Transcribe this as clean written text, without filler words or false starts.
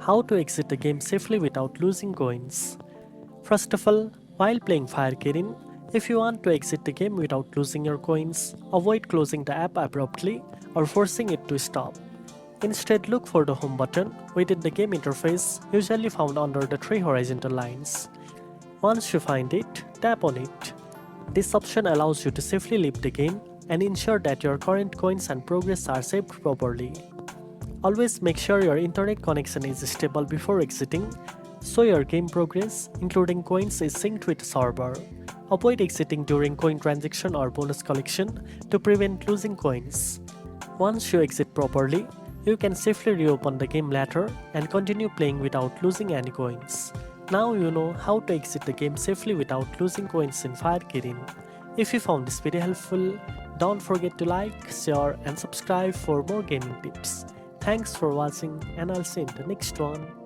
How to exit the game safely without losing coins. First of all, while playing Fire Kirin, if you want to exit the game without losing your coins, avoid closing the app abruptly or forcing it to stop. Instead, look for the home button within the game interface, usually found under the three horizontal lines. Once you find it, tap on it. This option allows you to safely leave the game and ensure that your current coins and progress are saved properly. Always make sure your internet connection is stable before exiting, so your game progress, including coins, is synced with the server. Avoid exiting during coin transaction or bonus collection to prevent losing coins. Once you exit properly, you can safely reopen the game later and continue playing without losing any coins. Now you know how to exit the game safely without losing coins in Fire Kirin. If you found this video helpful, don't forget to like, share and subscribe for more gaming tips. Thanks for watching and I'll see you in the next one.